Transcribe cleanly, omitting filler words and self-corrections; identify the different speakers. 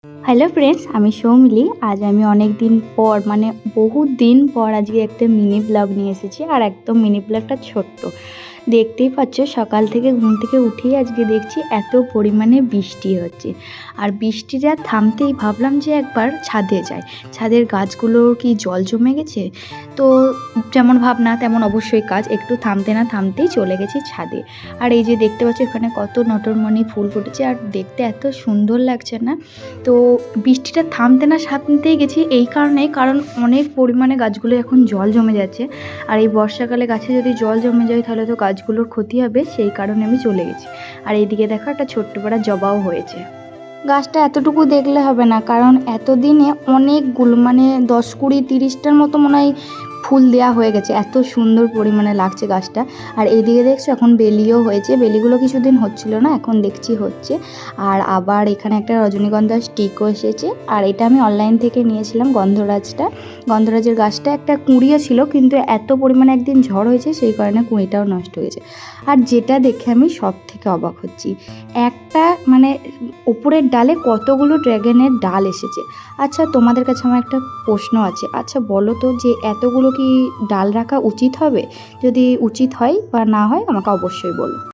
Speaker 1: Hello friends, আমি সৌমিলি। আজ আমি অনেক দিন পর বহুত দিন পর আজকে একটা মিনি ব্লগ নিয়ে এসেছি। আর একদম মিনি ব্লগটা ছোট্ট। দেখতেই পাচ্ছ, সকাল থেকে ঘুম থেকে উঠেই আজকে দেখছি এত পরিমাণে বৃষ্টি হচ্ছে। আর বৃষ্টিটা থামতেই ভাবলাম যে একবার ছাদে যাই। ছাদের গাছগুলোর কি জল জমে গেছে? তো যেমন ভাবনা তেমন অবশ্যই কাজ, একটু থামতে না থামতেই চলে গেছি ছাদে। আর এই যে দেখতে পাচ্ছ এখানে কত নটরমণি ফুল ফুটেছে, আর দেখতে এত সুন্দর লাগছে না। তো বৃষ্টিটা থামতে না থামতেই গেছি এই কারণেই, কারণ অনেক পরিমাণে গাছগুলো এখন জল জমে যাচ্ছে। আর এই বর্ষাকালে গাছে যদি জল জমে যায় তাহলে তো গাছগুলোর ক্ষতি হবে, সেই কারণে আমি চলে গেছি। আর এইদিকে দেখো একটা ছোট্ট পাড়া জবাও হয়েছে। গাছটা এতটুকু দেখলে হবে না, কারণ এতদিনে অনেকগুলো 10, 20, 30টার মতো মনে হয় ফুল দেওয়া হয়ে গেছে। এত সুন্দর পরিমাণে লাগছে গাছটা। আর এইদিকে দেখছো এখন বেলিও হয়েছে। বেলিগুলো কিছুদিন হচ্ছিল না, এখন দেখছি হচ্ছে। আর আবার এখানে একটা রজনীগন্ধার স্টিকও এসেছে। আর এটা আমি অনলাইন থেকে নিয়েছিলাম, গন্ধরাজের গাছটা একটা কুঁড়িও ছিল, কিন্তু এত পরিমাণে একদিন ঝড় হয়েছে সেই কারণে কুঁড়িটাও নষ্ট হয়েছে। আর যেটা দেখে আমি সব থেকে অবাক হচ্ছি, একটা উপরের ডালে কতগুলো ড্রাগনের ডাল এসেছে। আচ্ছা, তোমাদের কাছে আমার একটা প্রশ্ন আছে। আচ্ছা বলো তো, যে এতগুলো কি ডাল রাখা উচিত হবে? যদি উচিত হয় বা না হয় আমাকে অবশ্যই বলো।